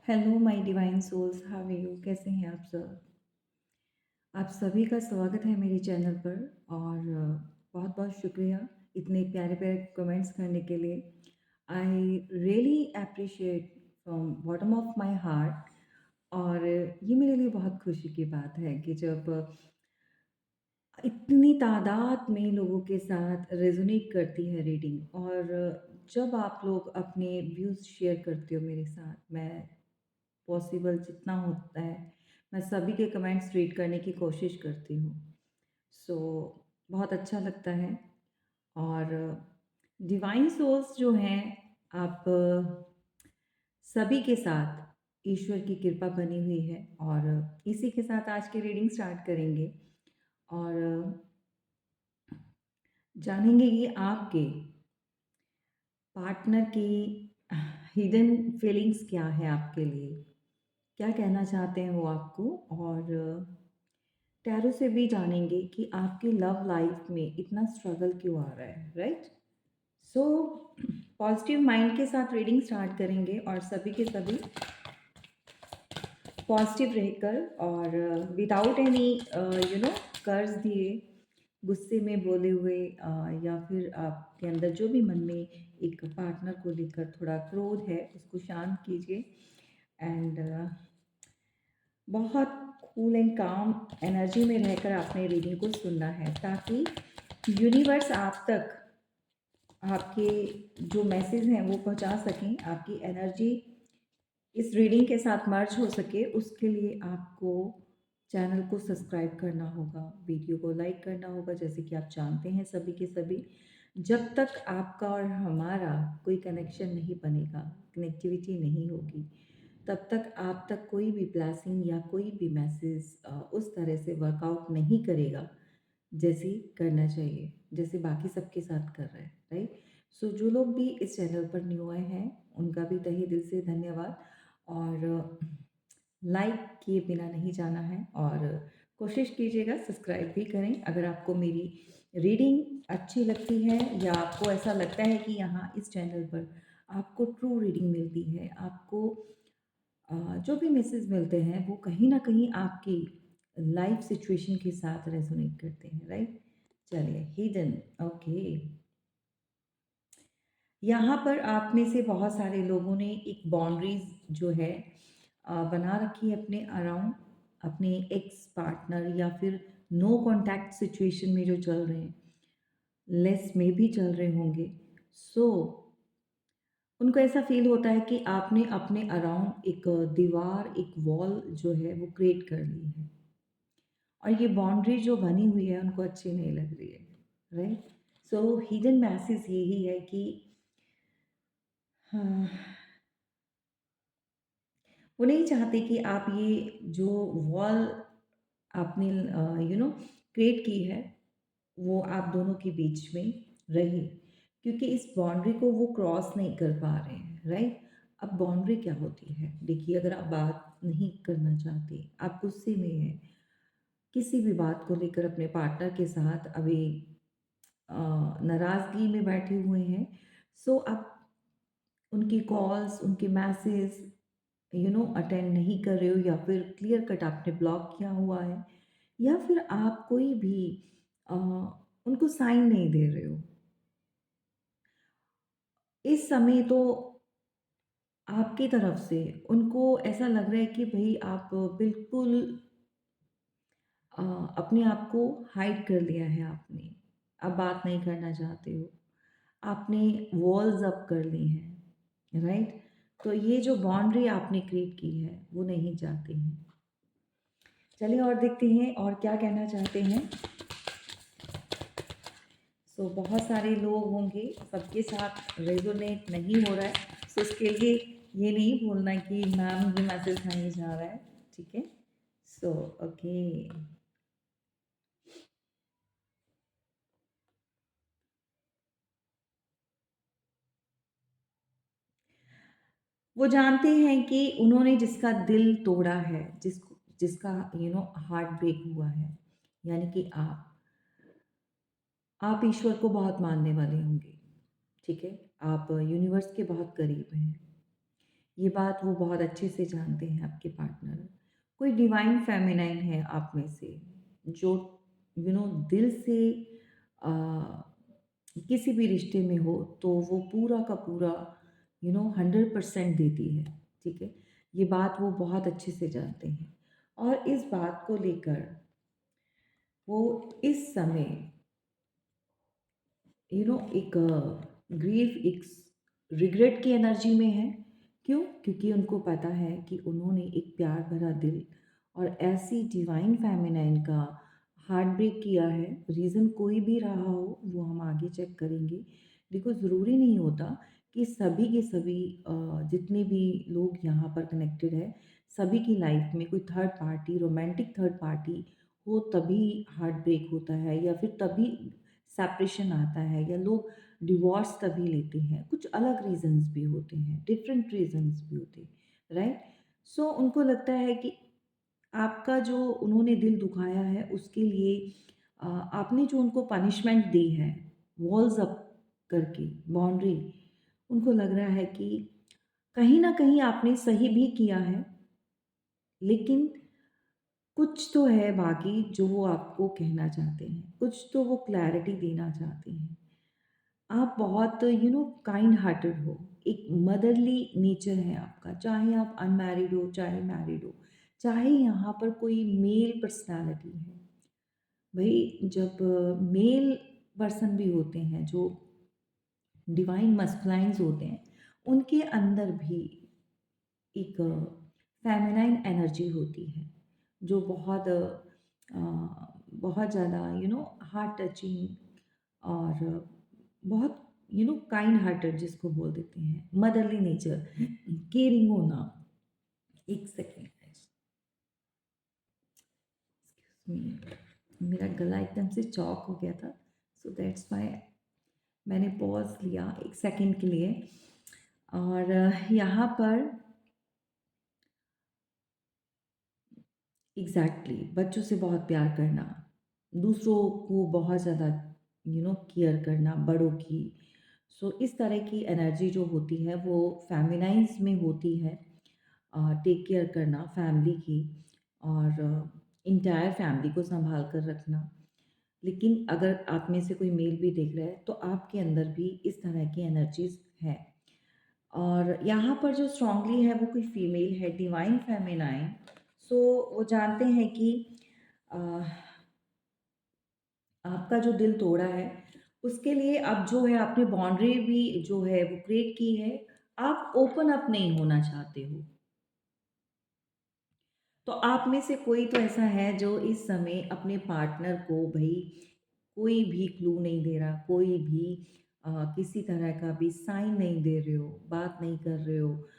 Hello my divine souls, how are you? कैसे हैं आप सब? आप सभी का स्वागत है मेरे चैनल पर। और बहुत बहुत शुक्रिया इतने प्यारे प्यारे कमेंट्स करने के लिए। I really appreciate from bottom of my heart. और ये मेरे लिए बहुत खुशी की बात है कि जब इतनी तादाद में लोगों के साथ रेजोनेट करती है रीडिंग, और जब आप लोग अपने व्यूज़ शेयर करते हो मेरे साथ, मैं पॉसिबल जितना होता है मैं सभी के कमेंट्स रीड करने की कोशिश करती हूँ। सो बहुत अच्छा लगता है। और डिवाइन सोल्स जो हैं, आप सभी के साथ ईश्वर की कृपा बनी हुई है। और इसी के साथ आज की रीडिंग स्टार्ट करेंगे। और जानेंगे कि आपके पार्टनर की हिडन फीलिंग्स क्या है आपके लिए, क्या कहना चाहते हैं वो आपको। और टैरो से भी जानेंगे कि आपकी लव लाइफ में इतना स्ट्रगल क्यों आ रहा है, राइट? सो पॉजिटिव माइंड के साथ रीडिंग स्टार्ट करेंगे और सभी के सभी पॉजिटिव रहकर, और विदाउट एनी कर्ज दिए, गुस्से में बोले हुए, या फिर आपके अंदर जो भी मन में एक पार्टनर को लेकर थोड़ा क्रोध है उसको शांत कीजिए। एंड बहुत कूल एंड काम एनर्जी में रहकर आपने रीडिंग को सुनना है, ताकि यूनिवर्स आप तक आपके जो मैसेज हैं वो पहुंचा सकें, आपकी एनर्जी इस रीडिंग के साथ मर्ज हो सके। उसके लिए आपको चैनल को सब्सक्राइब करना होगा, वीडियो को लाइक करना होगा। जैसे कि आप जानते हैं सभी के सभी, जब तक आपका और हमारा कोई कनेक्शन नहीं बनेगा, कनेक्टिविटी नहीं होगी, तब तक आप तक कोई भी ब्लेसिंग या कोई भी मैसेज उस तरह से वर्कआउट नहीं करेगा जैसे करना चाहिए, जैसे बाकी सबके साथ कर रहे हैं, राइट? सो जो लोग भी इस चैनल पर न्यू आए हैं उनका भी तहे दिल से धन्यवाद। और लाइक किए बिना नहीं जाना है, और कोशिश कीजिएगा सब्सक्राइब भी करें अगर आपको मेरी रीडिंग अच्छी लगती है, या आपको ऐसा लगता है कि यहाँ इस चैनल पर आपको ट्रू रीडिंग मिलती है, आपको जो भी मैसेज मिलते हैं वो कहीं ना कहीं आपकी लाइफ सिचुएशन के साथ रेजोनेट करते हैं, राइट? चलिए, हिडन, ओके। यहाँ पर आप में से बहुत सारे लोगों ने एक बाउंड्रीज जो है बना रखी है अपने अराउंड, अपने एक्स पार्टनर या फिर नो कांटेक्ट सिचुएशन में जो चल रहे हैं, लेस में भी चल रहे होंगे। सो उनको ऐसा फील होता है कि आपने अपने अराउंड एक दीवार, एक वॉल जो है वो क्रिएट कर ली है, और ये बाउंड्री जो बनी हुई है उनको अच्छी नहीं लग रही है, राइट? सो हिडन मैसेज यही है कि हाँ, वो नहीं चाहते कि आप ये जो वॉल आपने क्रिएट की है, वो आप दोनों के बीच में रहे, क्योंकि इस बाउंड्री को वो क्रॉस नहीं कर पा रहे हैं, राइट? अब बाउंड्री क्या होती है? देखिए, अगर आप बात नहीं करना चाहते, आप गुस्से में हैं किसी भी बात को लेकर अपने पार्टनर के साथ, अभी नाराज़गी में बैठे हुए हैं, सो आप उनकी कॉल्स, उनके मैसेज अटेंड नहीं कर रहे हो, या फिर क्लियर कट आपने ब्लॉक किया हुआ है, या फिर आप कोई भी अ, उनको साइन नहीं दे रहे हो इस समय, तो आपकी तरफ से उनको ऐसा लग रहा है कि भई आप बिल्कुल अ, अपने आप को हाइड कर लिया है आपने, अब बात नहीं करना चाहते हो, आपने वॉल्स अप कर ली हैं, राइट? तो ये जो बाउंड्री आपने क्रिएट की है वो नहीं चाहते हैं। चलिए और देखते हैं और क्या कहना चाहते हैं। सो बहुत सारे लोग होंगे, सबके साथ रेजोनेट नहीं हो रहा है, सो उसके लिए ये नहीं भूलना कि मैम ये मैसेज नहीं जा रहा है, ठीक है? सो ओके, वो जानते हैं कि उन्होंने जिसका दिल तोड़ा है, जिसका हार्ट ब्रेक हुआ है, यानी कि आप ईश्वर को बहुत मानने वाले होंगे, ठीक है? आप यूनिवर्स के बहुत करीब हैं। ये बात वो बहुत अच्छे से जानते हैं आपके पार्टनर। कोई डिवाइन फेमिनाइन है आप में से जो दिल से अ, किसी भी रिश्ते में हो तो वो पूरा का पूरा 100% देती है, ठीक है? ये बात वो बहुत अच्छे से जानते हैं और इस बात को लेकर वो इस समय एक ग्रीफ, एक रिग्रेट की एनर्जी में है। क्यों? क्योंकि उनको पता है कि उन्होंने एक प्यार भरा दिल और ऐसी डिवाइन फेमिनाइन का हार्ट ब्रेक किया है। रीज़न कोई भी रहा हो वो हम आगे चेक करेंगे। देखो, ज़रूरी नहीं होता कि सभी के सभी जितने भी लोग यहाँ पर कनेक्टेड है, सभी की लाइफ में कोई third party, romantic third party हो तभी हार्ट ब्रेक होता है या फिर तभी सेपरेशन आता है या लोग डिवोर्स तभी लेते हैं। कुछ अलग रीजंस भी होते हैं, डिफरेंट रीजंस भी होते हैं, राइट? सो उनको लगता है कि आपका जो उन्होंने दिल दुखाया है उसके लिए आपने जो उनको पनिशमेंट दी है, वॉल्स अप करके, बाउंड्री, उनको लग रहा है कि कहीं ना कहीं आपने सही भी किया है, लेकिन कुछ तो है बाकी जो वो आपको कहना चाहते हैं, कुछ तो वो क्लैरिटी देना चाहते हैं। आप बहुत काइंड हार्टेड हो, एक मदरली नेचर है आपका, चाहे आप अनमैरिड हो चाहे मैरिड हो, चाहे यहाँ पर कोई मेल पर्सनालिटी है। भाई, जब मेल पर्सन भी होते हैं जो डिवाइन मस्कुलाइन्स होते हैं, उनके अंदर भी एक फेमिनाइन एनर्जी होती है जो बहुत ज़्यादा हार्ट टचिंग और बहुत काइंड हार्टेड जिसको बोल देते हैं, मदरली नेचर, केयरिंग होना। एक सेकेंड, मेरा गला एकदम से चौक हो गया था, सो दैट्स वाई मैंने पॉज लिया एक सेकेंड के लिए। और यहाँ पर एग्जैक्टली बच्चों से बहुत प्यार करना, दूसरों को बहुत ज़्यादा केयर करना, बड़ों की। सो इस तरह की एनर्जी जो होती है वो फेमिनाइन्स में होती है। टेक केयर करना फैमिली की और इंटायर फैमिली को संभाल कर रखना। लेकिन अगर आप में से कोई मेल भी देख रहा है तो आपके अंदर भी इस तरह की एनर्जीज है। और यहाँ पर जो स्ट्रांगली है वो कोई फीमेल है, डिवाइन फेमिनाइन। सो वो जानते हैं कि अ, आपका जो दिल तोड़ा है उसके लिए अब जो है आपने बाउंड्री भी जो है वो क्रिएट की है। आप ओपन अप नहीं होना चाहते हो। तो आप में से कोई तो ऐसा है जो इस समय अपने पार्टनर को भाई कोई भी क्लू नहीं दे रहा, कोई भी किसी तरह का भी साइन नहीं दे रहे हो, बात नहीं कर रहे हो,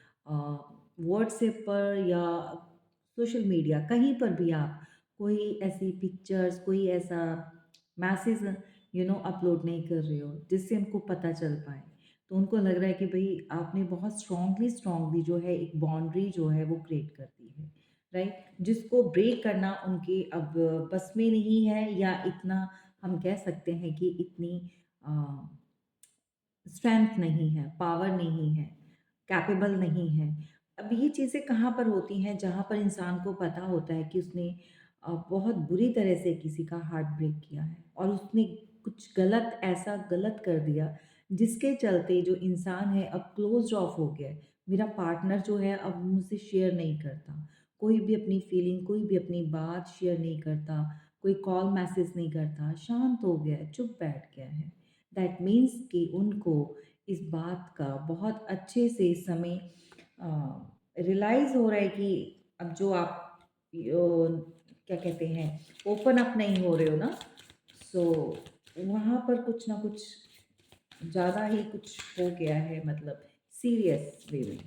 व्हाट्सएप पर या सोशल मीडिया कहीं पर भी आप कोई ऐसी पिक्चर्स, कोई ऐसा मैसेज अपलोड नहीं कर रहे हो जिससे उनको पता चल पाए। तो उनको लग रहा है कि भाई आपने बहुत स्ट्रांगली स्ट्रांगली जो है एक बाउंड्री जो है वो क्रिएट कर दी है, राइट? जिसको ब्रेक करना उनके अब बस में नहीं है, या इतना हम कह सकते हैं कि इतनी स्ट्रेंथ नहीं है, पावर नहीं है, कैपेबल नहीं है। अब ये चीज़ें कहाँ पर होती हैं जहाँ पर इंसान को पता होता है कि उसने बहुत बुरी तरह से किसी का हार्ट ब्रेक किया है और उसने कुछ गलत, ऐसा गलत कर दिया जिसके चलते जो इंसान है अब क्लोज्ड ऑफ हो गया है। मेरा पार्टनर जो है अब मुझसे शेयर नहीं करता, कोई भी अपनी फीलिंग, कोई भी अपनी बात शेयर नहीं करता, कोई कॉल मैसेज नहीं करता, शांत हो गया है, चुप बैठ गया है। दैट मीन्स कि उनको इस बात का बहुत अच्छे से इस समय रियलाइज़ हो रहा है कि अब जो आप क्या कहते हैं, ओपन अप नहीं हो रहे हो ना, सो वहाँ पर कुछ ना कुछ ज़्यादा ही कुछ हो गया है, मतलब सीरियस वे में।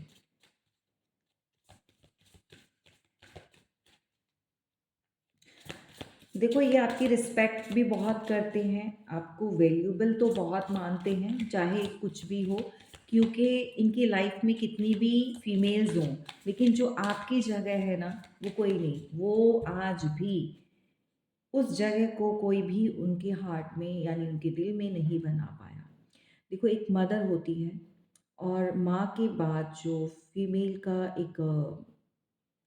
देखो, ये आपकी रिस्पेक्ट भी बहुत करते हैं, आपको वैल्यूएबल तो बहुत मानते हैं, चाहे कुछ भी हो, क्योंकि इनकी लाइफ में कितनी भी फीमेल्स हों, लेकिन जो आपकी जगह है ना, वो कोई नहीं, वो आज भी उस जगह को कोई भी उनके हार्ट में यानी उनके दिल में नहीं बना पाया। देखो, एक मदर होती है, और माँ के बाद जो फीमेल का एक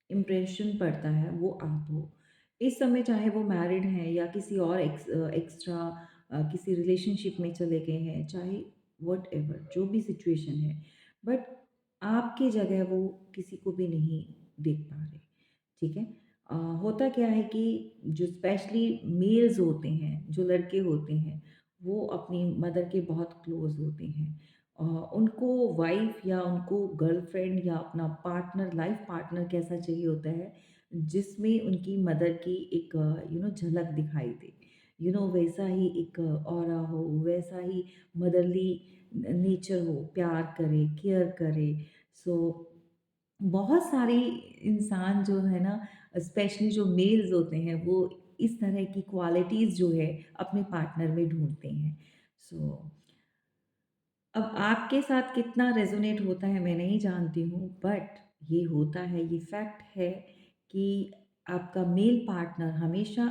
इम्प्रेशन पड़ता है वो आप हो। इस समय चाहे वो मैरिड हैं या किसी और एक्स्ट्रा किसी रिलेशनशिप में चले गए हैं, चाहे व्हाटएवर जो भी सिचुएशन है, बट आपकी जगह वो किसी को भी नहीं देख पा रहे, ठीक है? होता क्या है कि जो स्पेशली मेल्स होते हैं, जो लड़के होते हैं, वो अपनी मदर के बहुत क्लोज़ होते हैं। अ, उनको वाइफ़ या उनको गर्लफ्रेंड या अपना पार्टनर, लाइफ़ पार्टनर कैसा चाहिए होता है, जिसमें उनकी मदर की एक झलक दिखाई दे। वैसा ही एक ऑरा हो, वैसा ही मदरली नेचर हो, प्यार करे, केयर करे। सो बहुत सारे इंसान जो है ना, स्पेशली जो मेल्स होते हैं, वो इस तरह की क्वालिटीज़ जो है अपने पार्टनर में ढूँढते हैं। सो अब आपके साथ कितना रेज़ोनेट होता है मैं नहीं जानती हूँ, बट ये होता है, ये फैक्ट है कि आपका मेल पार्टनर हमेशा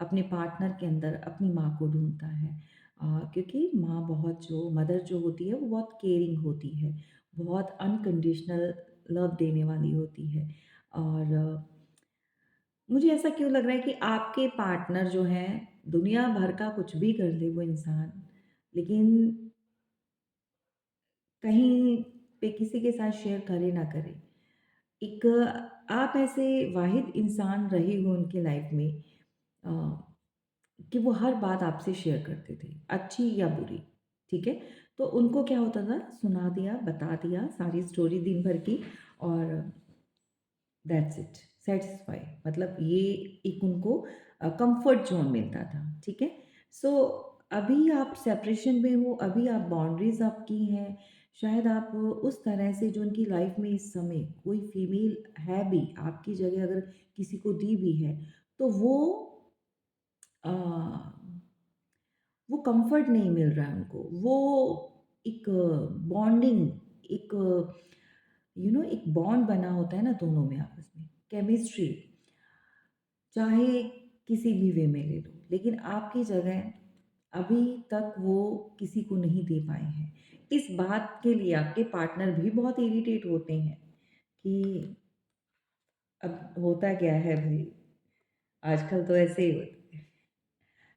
अपने पार्टनर के अंदर अपनी माँ को ढूँढता है। क्योंकि माँ बहुत जो मदर जो होती है वो बहुत केयरिंग होती है, बहुत अनकंडीशनल लव देने वाली होती है। और मुझे ऐसा क्यों लग रहा है कि आपके पार्टनर जो हैं, दुनिया भर का कुछ भी कर ले वो इंसान, लेकिन कहीं पे किसी के साथ शेयर करे ना करे। एक आप ऐसे वाहिद इंसान रहे हो उनकी लाइफ में, अ, कि वो हर बात आपसे शेयर करते थे, अच्छी या बुरी, ठीक है? तो उनको क्या होता था, सुना दिया, बता दिया सारी स्टोरी दिन भर की, और दैट्स इट, सैटिस्फाई, मतलब ये एक उनको कंफर्ट ज़ोन मिलता था, ठीक है? सो अभी आप सेपरेशन में हो, अभी आप बाउंड्रीज़ आपकी हैं, शायद आप उस तरह से जो उनकी लाइफ में इस समय कोई फीमेल है भी, आपकी जगह अगर किसी को दी भी है, तो अ, वो कंफर्ट नहीं मिल रहा है उनको। वो एक बॉन्डिंग, एक एक बॉन्ड बना होता है ना दोनों में आपस में, केमिस्ट्री, चाहे किसी भी वे में ले लो, लेकिन आपकी जगह अभी तक वो किसी को नहीं दे पाए हैं। इस बात के लिए आपके पार्टनर भी बहुत इरिटेट होते हैं कि अब होता क्या है भई, आजकल तो ऐसे ही होता है।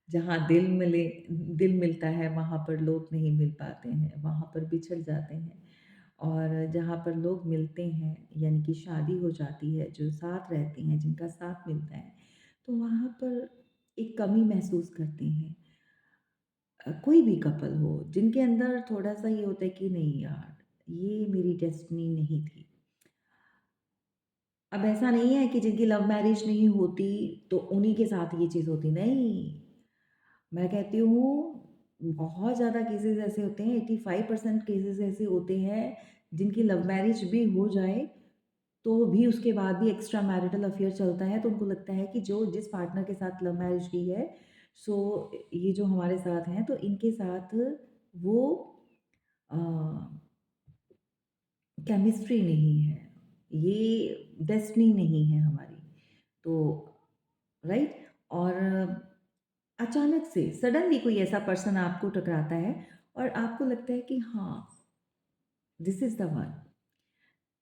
जहाँ दिल मिलता है वहाँ पर लोग नहीं मिल पाते हैं, वहाँ पर बिछड़ जाते हैं। और जहाँ पर लोग मिलते हैं, यानी कि शादी हो जाती है, जो साथ रहते हैं, जिनका साथ मिलता है, तो वहाँ पर एक कमी महसूस करते हैं। कोई भी कपल हो, जिनके अंदर थोड़ा-सा ये होता है कि नहीं यार, ये मेरी डेस्टिनी नहीं थी। अब ऐसा नहीं है कि जिनकी लव मैरिज नहीं होती, तो उन्हीं के साथ ये चीज़ होती, नहीं। मैं कहती हूँ, बहुत ज़्यादा केसेज़ ऐसे होते हैं, 85% केसेज़ ऐसे होते हैं, जिनकी लव मैरिज भी हो जाए, तो भी उसके बाद भी एक्स्ट्रा मैरिटल अफ़ेयर चलता है, तो उनको लगता है कि जो जिस पार्टनर के साथ लव मैरिज की है, सो ये जो हमारे साथ हैं, तो इनके साथ वो अ, केमिस्ट्री नहीं है, ये डेस्टिनी नहीं है हमारी। तो राइट? और अचानक से सडनली कोई ऐसा पर्सन आपको टकराता है और आपको लगता है कि हाँ, दिस इज़ द वन।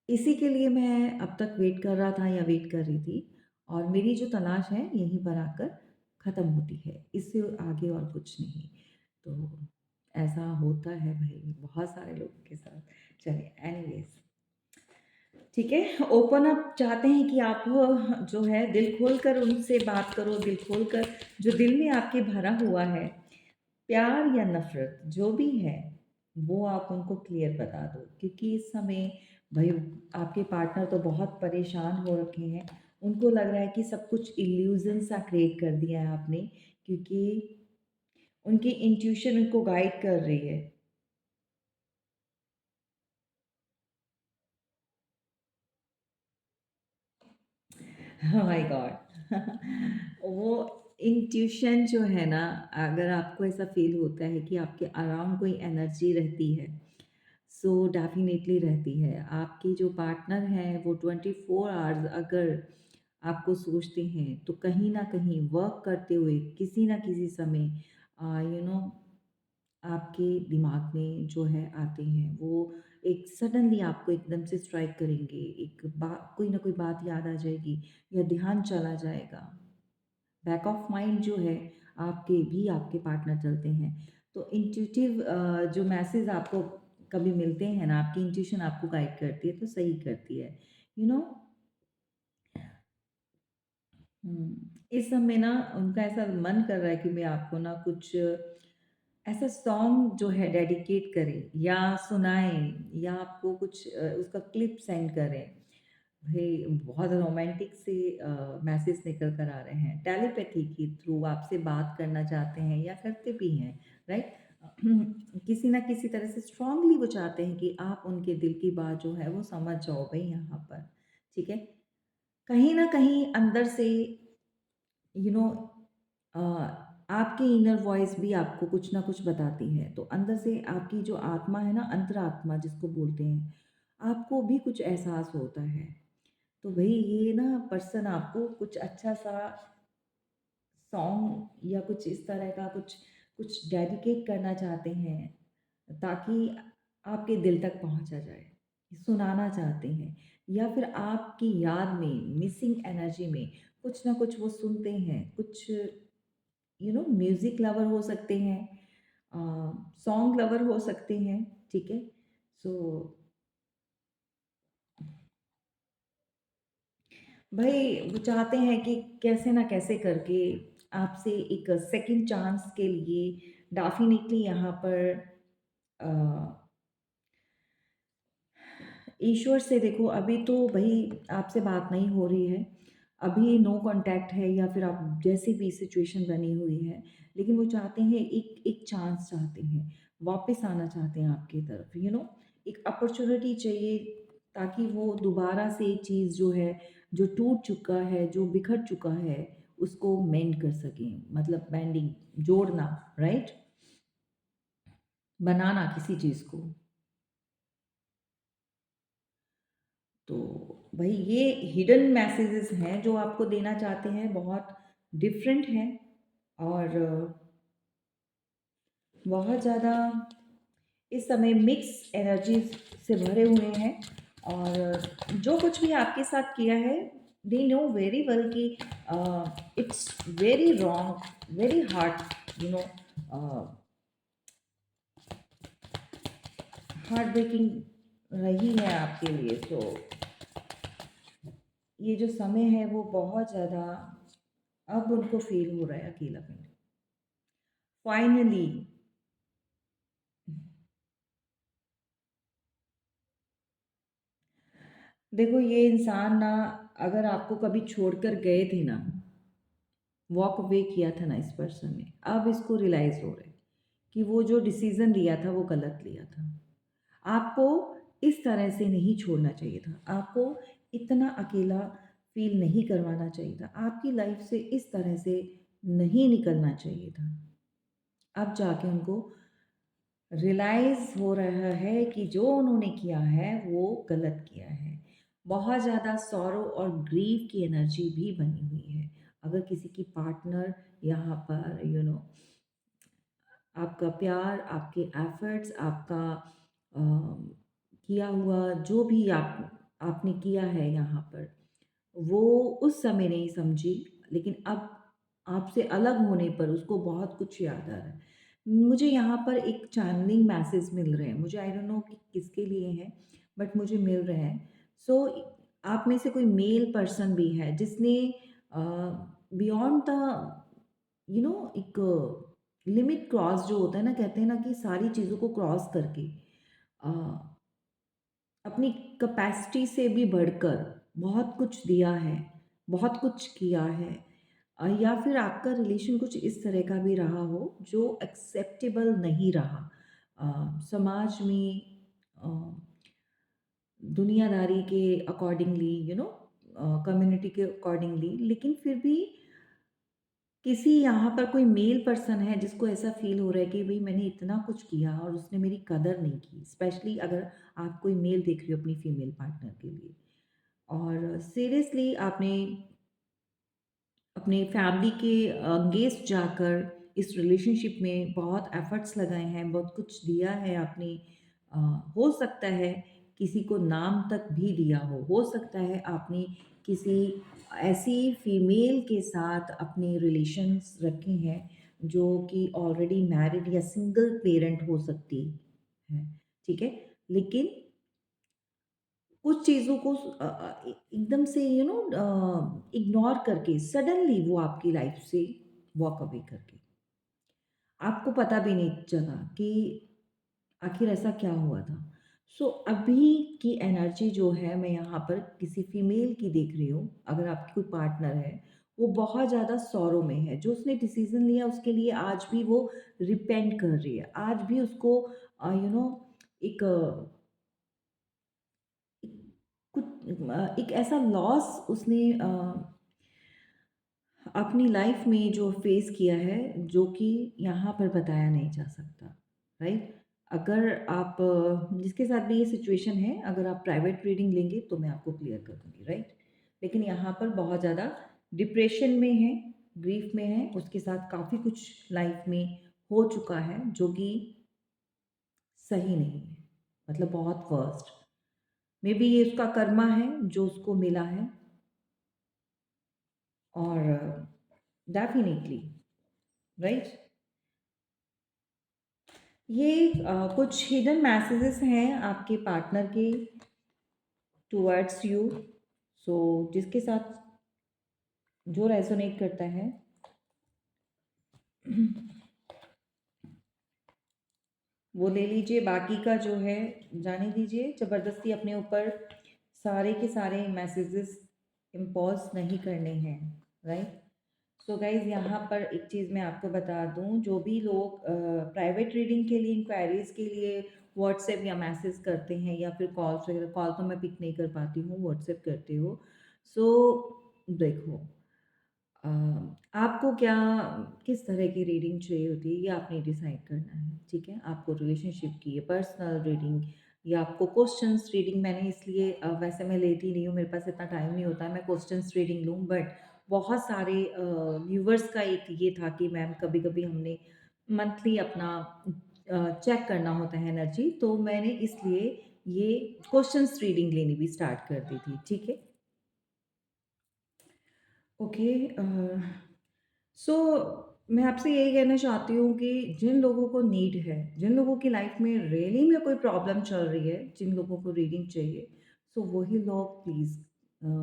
इसी के लिए मैं अब तक वेट कर रहा था या वेट कर रही थी, और मेरी जो तलाश है यहीं पर आकर ख़त्म होती है, इससे आगे और कुछ नहीं। तो ऐसा होता है भई बहुत सारे लोगों के साथ। चलिए एनीवेज़, ठीक है, ओपन अप चाहते हैं कि आप जो है दिल खोलकर उनसे बात करो, दिल खोलकर जो दिल में आपके भरा हुआ है, प्यार या नफ़रत जो भी है, वो आप उनको क्लियर बता दो, क्योंकि इस समय भई आपके पार्टनर तो बहुत परेशान हो रखे हैं। उनको लग रहा है कि सब कुछ इल्यूज़न सा क्रिएट कर दिया है आपने, क्योंकि उनकी इंट्यूशन उनको गाइड कर रही है। Oh my God! वो इंट्यूशन जो है ना, अगर आपको ऐसा फ़ील होता है कि आपके अराउंड कोई एनर्जी रहती है, सो डेफ़िनेटली रहती है। आपके जो पार्टनर हैं वो 24 आवर्स अगर आपको सोचते हैं, तो कहीं न कहीं वर्क करते हुए किसी न किसी समय यू नो आपके दिमाग में जो है आते हैं, वो एक सडनली आपको एकदम से स्ट्राइक करेंगे, एक बा कोई ना कोई बात याद आ जाएगी या ध्यान चला जाएगा। बैक ऑफ माइंड जो है आपके भी आपके पार्टनर चलते हैं। तो इंट्यूटिव जो मैसेज आपको कभी मिलते हैं ना, आपकी इंट्यूशन आपको गाइड करती है तो सही करती है। यू नो इस समय ना उनका ऐसा मन कर रहा है कि मैं आपको ना कुछ ऐसा सॉन्ग जो है डेडिकेट करें या सुनाएं या आपको कुछ उसका क्लिप सेंड करें। भई बहुत रोमांटिक से मैसेज निकल कर आ रहे हैं। टेलीपैथी के थ्रू आपसे बात करना चाहते हैं या करते भी हैं, राइट? किसी न किसी तरह से स्ट्रांगली वो चाहते हैं कि आप उनके दिल की बात जो है वो समझ जाओ भई यहाँ पर, ठीक है? कहीं न कहीं अंदर से यू नो अ, आपकी इनर वॉइस भी आपको कुछ ना कुछ बताती है। तो अंदर से आपकी जो आत्मा है ना, अंतरात्मा जिसको बोलते हैं, आपको भी कुछ एहसास होता है। तो भई ये ना पर्सन आपको कुछ अच्छा-सा सॉन्ग या कुछ इस तरह का कुछ कुछ डेडिकेट करना चाहते हैं, ताकि आपके दिल तक पहुँचा जाए। सुनाना चाहते हैं या फिर आपकी याद में, मिसिंग एनर्जी में कुछ ना कुछ वो सुनते हैं, कुछ म्यूज़िक लवर हो सकते हैं, सॉन्ग लवर हो सकते हैं, ठीक है? सो भई वो चाहते हैं कि कैसे ना कैसे करके आपसे एक सेकंड चांस के लिए डेफ़िनिटली यहाँ पर अ, ईश्वर से देखो अभी तो भई आपसे बात नहीं हो रही है, अभी नो कॉन्टैक्ट है या फिर आप जैसी भी सिचुएशन बनी हुई है, लेकिन वो चाहते हैं एक एक चांस चाहते हैं, वापस आना चाहते हैं आपकी तरफ, एक अपॉर्च्युनिटी चाहिए ताकि वो दोबारा से एक चीज़ जो है, जो टूट चुका है, जो बिखर चुका है, उसको मेंड कर सकें, मतलब मेंडिंग, जोड़ना, राइट? बनाना किसी चीज़ को। तो भई ये हिडन मैसेजेस हैं जो आपको देना चाहते हैं, बहुत डिफरेंट हैं और बहुत ज़्यादा इस समय मिक्स एनर्जीज से भरे हुए हैं और जो कुछ भी आपके साथ किया है, दे नो वेरी वेल कि it's very wrong, very hard, heart breaking रही है आपके लिए। तो ये जो समय है वो बहुत ज़्यादा अब उनको फील हो रहा है अकेलापन। फाइनली देखो ये इंसान ना, अगर आपको कभी छोड़कर गए थे ना, वॉक अवे किया था ना इस पर्सन ने, अब इसको रियलाइज़ हो रहा है कि वो जो डिसीज़न लिया था वो गलत लिया था। आपको इस तरह से नहीं छोड़ना चाहिए था। आपको इतना अकेला फ़ील नहीं करवाना चाहिए था। आपकी लाइफ़ से इस तरह से नहीं निकलना चाहिए था। अब जाके उनको रियलाइज़ हो रहा है कि जो उन्होंने किया है वो गलत किया है। बहुत ज़्यादा सॉरो और ग्रीव की एनर्जी भी बनी हुई है। अगर किसी की पार्टनर यहाँ पर आपका प्यार, आपके एफ़र्ट्स, आपका अ, किया हुआ जो भी आपने किया है यहाँ पर, वो उस समय नहीं समझी, लेकिन अब आपसे अलग होने पर उसको बहुत कुछ याद आ रहा है। मुझे यहाँ पर एक चैनलिंग मैसेज मिल रहे हैं, मुझे आई डोंट नो कि किसके लिए हैं, बट मुझे मिल रहे हैं। सो आप में से कोई मेल पर्सन भी है जिसने बियॉन्ड द एक लिमिट क्रॉस जो होता है ना, कहते हैं ना कि सारी चीज़ों को क्रॉस करके अ, अपनी कैपेसिटी से भी बढ़कर बहुत कुछ दिया है, बहुत कुछ किया है, या फिर आपका रिलेशन कुछ इस तरह का भी रहा हो जो एक्सेप्टेबल नहीं रहा समाज में, अ, दुनियादारी के अकॉर्डिंगली, कम्युनिटी के अकॉर्डिंगली, लेकिन फिर भी किसी यहाँ पर कोई मेल पर्सन है जिसको ऐसा फ़ील हो रहा है कि भई मैंने इतना कुछ किया और उसने मेरी कदर नहीं की। स्पेशली अगर आप कोई मेल देख रहे हो अपनी फीमेल पार्टनर के लिए। और सीरियसली आपने अपने फैमिली के अगेंस्ट जाकर इस रिलेशनशिप में बहुत एफर्ट्स लगाए हैं, बहुत कुछ दिया है आपने। अ, हो सकता है किसी को नाम तक भी दिया हो सकता है आपने किसी ऐसी फीमेल के साथ अपने रिलेशंस रखे हैं जो कि ऑलरेडी मैरिड या सिंगल पेरेंट हो सकती है, ठीक है? लेकिन कुछ चीज़ों को एकदम से इग्नोर करके सडनली वो आपकी लाइफ से वॉक अवे कर गई। आपको पता भी नहीं चला कि आखिर ऐसा क्या हुआ था। सो अभी की एनर्जी जो है मैं यहाँ पर किसी फीमेल की देख रही हूँ, अगर आपकी कोई पार्टनर है, वो बहुत ज़्यादा सॉरो में है। जो उसने डिसीज़न लिया उसके लिए आज भी वो रिपेंट कर रही है। आज भी उसको एक एक ऐसा लॉस उसने अपनी लाइफ में जो फेस किया है, जो कि यहाँ पर बताया नहीं जा सकता, राइट? अगर आप जिसके साथ भी ये सिचुएशन है, अगर आप प्राइवेट रीडिंग लेंगे तो मैं आपको क्लियर कर दूँगी, राइट? लेकिन यहाँ पर बहुत ज़्यादा डिप्रेशन में है, ग्रीफ में है, उसके साथ काफ़ी कुछ लाइफ में हो चुका है, जो कि सही नहीं है, मतलब बहुत वर्स्ट। मेबी ये उसका कर्मा है, जो उसको मिला है। और डेफ़िनिटली, राइट? ये कुछ हिडन मैसेजेस हैं आपके पार्टनर के टुवर्ड्स यू। सो जिसके साथ जो रेजोनेट करता है वो ले लीजिए, बाकी का जो है जाने दीजिए। ज़बरदस्ती अपने ऊपर सारे के सारे मैसेजेस इम्पोज़ नहीं करने हैं, राइट? सो गाइज़, यहाँ पर एक चीज़ मैं आपको बता दूँ, जो भी लोग प्राइवेट रीडिंग के लिए इंक्वायरीज़ के लिए व्हाट्सएप या मैसेज करते हैं या फिर कॉल्स वगैरह, कॉल तो मैं पिक नहीं कर पाती हूँ, व्हाट्सएप करते हो। सो देखो, अ, आपको क्या किस तरह की रीडिंग चाहिए होती है ये आपने डिसाइड करना है, ठीक है? आपको रिलेशनशिप की, पर्सनल रीडिंग या आपको क्वेश्चंस रीडिंग, मैंने इसलिए वैसे मैं लेती नहीं हूँ, मेरे पास इतना टाइम नहीं होता है मैं क्वेश्चंस रीडिंग लूँ, बट बहुत सारे व्यूवर्स का एक ये था कि मैम कभी-कभी हमने मंथली अपना चेक करना होता है एनर्जी, तो मैंने इसलिए ये क्वेश्चंस रीडिंग लेनी भी स्टार्ट कर दी थी, ठीक है? ओके। सो मैं आपसे यही कहना चाहती हूँ कि जिन लोगों को नीड है, जिन लोगों की लाइफ में रियली में कोई प्रॉब्लम चल रही है, जिन लोगों को रीडिंग चाहिए, सो वही लोग प्लीज़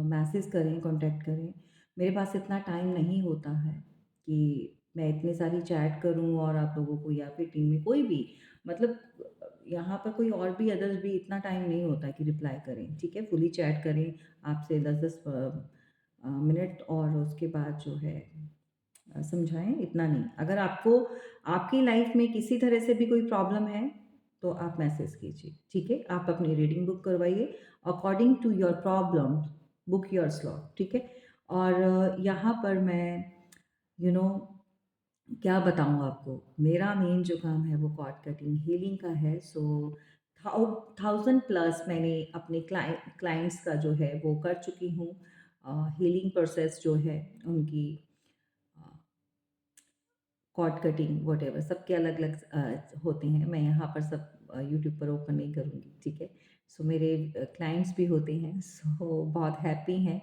मैसेज करें, कांटेक्ट करें। मेरे पास इतना टाइम नहीं होता है कि मैं इतनी सारी चैट करूँ और आप लोगों को या फिर टीम में कोई भी, मतलब यहाँ पर कोई और भी अदर्स भी इतना टाइम नहीं होता कि रिप्लाई करें, ठीक है? फुली चैट करें आपसे 10-10 मिनट और उसके बाद जो है समझाएँ, इतना नहीं। अगर आपको आपकी लाइफ़ में किसी तरह से भी कोई प्रॉब्लम है, तो आप मैसेज कीजिए, ठीक है? आप अपनी रीडिंग बुक करवाइए, according to your problem, book your slot, ठीक है? और यहाँ पर मैं यू नो क्या बताऊँ आपको, मेरा मेन जो काम है वो कॉर्ड कटिंग, हीलिंग का है। सो 1000 प्लस मैंने अपने क्लाइंट्स का जो है वो कर चुकी हूँ। हीलिंग प्रोसेस जो है उनकी, कॉर्ड कटिंग व्हाटएवर, सबके अलग-अलग होते हैं। मैं यहाँ पर सब यूट्यूब पर ओपन नहीं करूँगी, ठीक है? सो मेरे क्लाइंट्स भी होते हैं, सो बहुत हैप्पी हैं।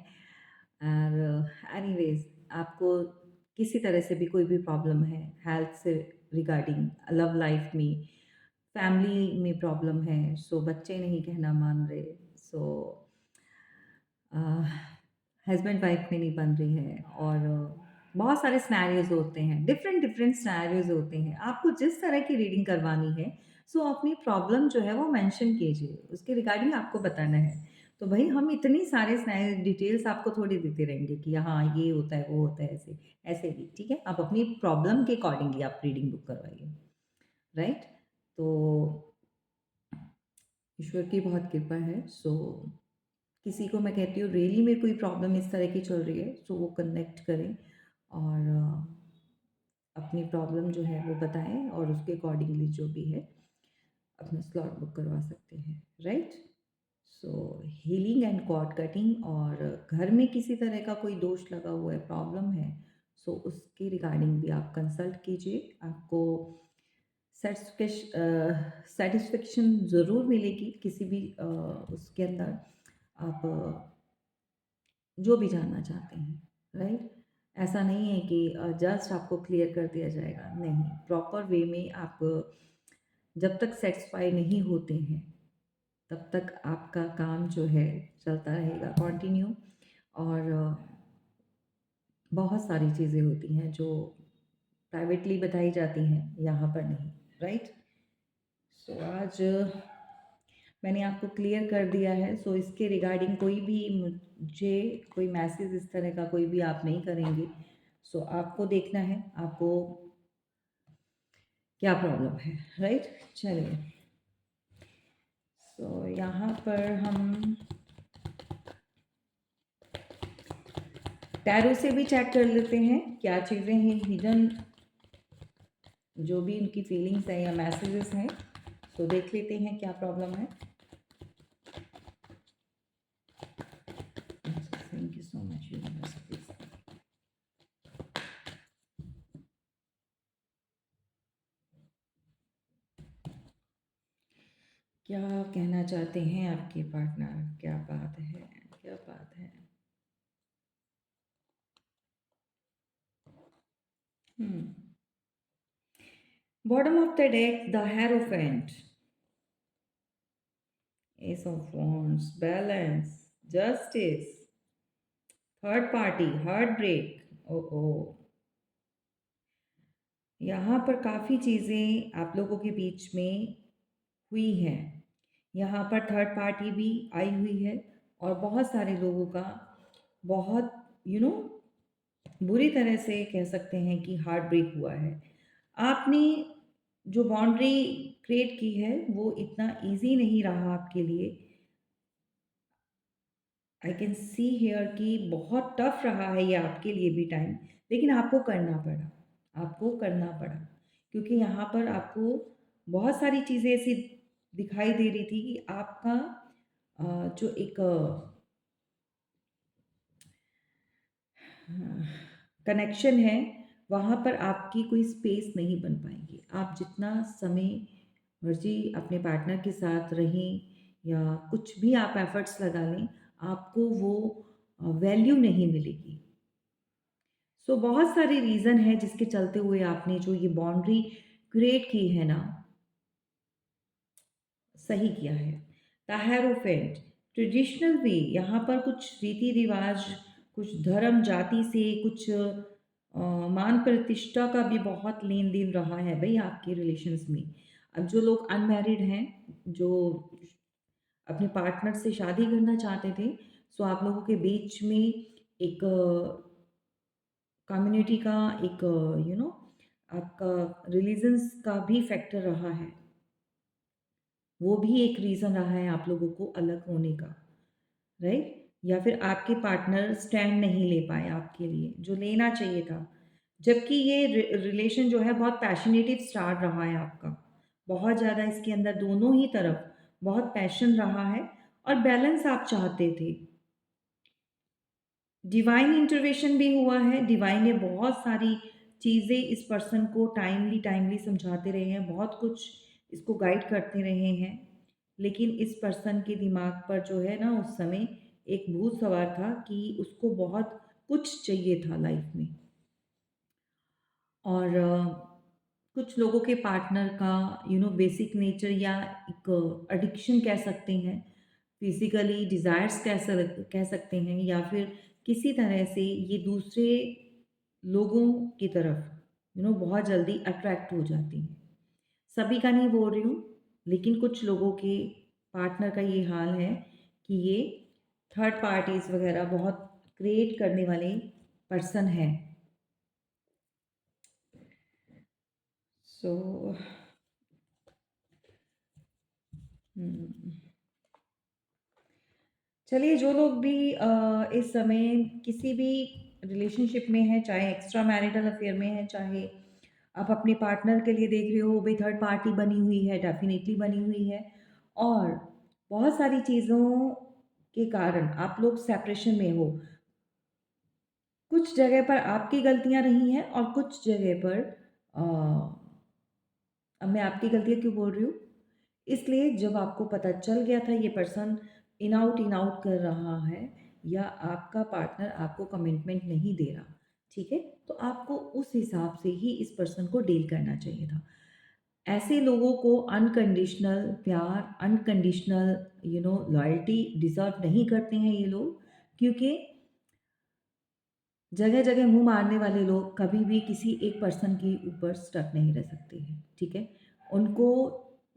और एनीवेज़, आपको किसी तरह से भी कोई भी प्रॉब्लम है, हेल्थ से रिगार्डिंग, लव लाइफ में, फैमिली में प्रॉब्लम है, सो बच्चे नहीं कहना मान रहे, सो हस्बैंड वाइफ में नहीं बन रही है, और बहुत सारे सिनेरियोज़ होते हैं, डिफरेंट डिफरेंट सिनेरियोज़ होते हैं। आपको जिस तरह की रीडिंग करवानी है, सो अपनी प्रॉब्लम जो है वो मेंशन कीजिए, उसके रिगार्डिंग आपको बताना है। तो भई हम इतनी सारे सिनेरियो डिटेल्स आपको थोड़ी देते रहेंगे कि हाँ, ये होता है, वो होता है, ऐसे ऐसे नहीं, ठीक है? आप अपनी प्रॉब्लम के अकॉर्डिंगली आप रीडिंग बुक करवाइए, राइट? तो ईश्वर की बहुत कृपा है। सो किसी को मैं कहती हूँ रियली में कोई प्रॉब्लम इस तरह की चल रही है, सो वो कनेक्ट करें और अपनी प्रॉब्लम जो है वो बताएं, और उसके अकॉर्डिंगली जो भी है अपना स्लॉट बुक करवा सकते हैं, right? So healing and chord cutting, और घर में किसी तरह का कोई दोष लगा हुआ है, प्रॉब्लम है, सो उसके रिगार्डिंग भी आप कंसल्ट कीजिए, आपको सेटिस्फेक्शन ज़रूर मिलेगी किसी भी उसके अंदर आप जो भी जानना चाहते हैं, राइट? ऐसा नहीं है कि जस्ट आपको क्लियर कर दिया जाएगा, नहीं, प्रॉपर वे में आप जब तक सेटिस्फाई नहीं होते हैं तब तक आपका काम जो है चलता रहेगा कंटिन्यू। और बहुत सारी चीज़ें होती हैं जो प्राइवेटली बताई जाती हैं, यहाँ पर नहीं, राइट? सो आज मैंने आपको क्लियर कर दिया है। सो इसके रिगार्डिंग कोई भी मुझे कोई मैसेज इस तरह का कोई भी आप नहीं करेंगे। सो आपको देखना है आपको क्या प्रॉब्लम है, राइट? चलिए, सो यहाँ पर हम टैरो से भी चेक कर लेते हैं क्या चीज़ें हैं हिडन, जो भी उनकी फीलिंग्स हैं या मैसेजेस हैं। तो देख लेते हैं क्या प्रॉब्लम है। Thank you so much universe, please. क्या कहना चाहते हैं आपके पार्टनर, क्या बात है, क्या बात है? Bottom of the deck, the hierophant, ace of wands, balance, justice, third party, heart break. ओ ओ, यहाँ पर काफ़ी चीज़ें आप लोगों के बीच में हुई हैं। यहाँ पर थर्ड पार्टी भी आई हुई है और बहुत सारे लोगों का बहुत बुरी तरह से कह सकते हैं कि हार्ट ब्रेक हुआ है। आपने जो बाउंड्री क्रिएट की है वो इतना इजी नहीं रहा आपके लिए। आई कैन सी हेयर कि बहुत टफ रहा है ये आपके लिए भी टाइम, लेकिन आपको करना पड़ा, आपको करना पड़ा, क्योंकि यहाँ पर आपको बहुत सारी चीज़ें ऐसी दिखाई दे रही थी कि आपका जो एक कनेक्शन है वहाँ पर आपकी कोई स्पेस नहीं बन पाएगी। आप जितना समय मर्जी अपने पार्टनर के साथ रहें या कुछ भी आप एफर्ट्स लगा लें, आपको वो वैल्यू नहीं मिलेगी। सो बहुत सारे रीज़न है जिसके चलते हुए आपने जो ये बाउंड्री क्रिएट की है ना, सही किया है। द हेरोफेंट, ट्रेडिशनल वे, यहाँ पर कुछ रीति रिवाज, कुछ धर्म जाति से कुछ मान प्रतिष्ठा का भी बहुत लेन देन रहा है भाई आपके रिलेशंस में। अब जो लोग अनमैरिड हैं, जो अपने पार्टनर से शादी करना चाहते थे, सो आप लोगों के बीच में एक कम्युनिटी का एक आपका रिलीजन्स का भी फैक्टर रहा है। वो भी एक रीज़न रहा है आप लोगों को अलग होने का, राइट? या फिर आपके पार्टनर स्टैंड नहीं ले पाए आपके लिए जो लेना चाहिए था। जबकि ये रिलेशन जो है बहुत पैशनेटिव स्टार्ट रहा है आपका, बहुत ज़्यादा इसके अंदर दोनों ही तरफ बहुत पैशन रहा है और बैलेंस आप चाहते थे। डिवाइन इंटरवेंशन भी हुआ है, डिवाइन ने बहुत सारी चीज़ें इस पर्सन को टाइमली टाइमली समझाते रहे हैं, बहुत कुछ इसको गाइड करते रहे हैं। लेकिन इस पर्सन के दिमाग पर जो है ना उस समय एक भूत सवार था कि उसको बहुत कुछ चाहिए था लाइफ में। और कुछ लोगों के पार्टनर का बेसिक नेचर या एक एडिक्शन कह सकते हैं, फिजिकली डिज़ायर्स कह सकते हैं, या फिर किसी तरह से ये दूसरे लोगों की तरफ बहुत जल्दी अट्रैक्ट हो जाती हैं। सभी का नहीं बोल रही हूँ, लेकिन कुछ लोगों के पार्टनर का ये हाल है कि ये थर्ड पार्टीज़ वगैरह बहुत क्रिएट करने वाले पर्सन हैं। सो चलिए, जो लोग भी इस समय किसी भी रिलेशनशिप में हैं, चाहे एक्स्ट्रा मैरिटल अफेयर में है, चाहे आप अपने पार्टनर के लिए देख रहे हो, भाई थर्ड पार्टी बनी हुई है, डेफिनेटली बनी हुई है, और बहुत सारी चीज़ों के कारण आप लोग सेपरेशन में हो। कुछ जगह पर आपकी गलतियाँ रही हैं और कुछ जगह पर अ, अब मैं आपकी गलतियाँ क्यों बोल रही हूँ? इसलिए जब आपको पता चल गया था ये पर्सन इन आउट कर रहा है या आपका पार्टनर आपको कमिटमेंट नहीं दे रहा, ठीक है? तो आपको उस हिसाब से ही इस पर्सन को डील करना चाहिए था। ऐसे लोगों को अनकंडीशनल प्यार, अनकंडीशनल लॉयल्टी डिज़र्व नहीं करते हैं ये लोग, क्योंकि जगह-जगह मुँह मारने वाले लोग कभी भी किसी एक पर्सन के ऊपर स्टक नहीं रह सकते हैं, ठीक है? उनको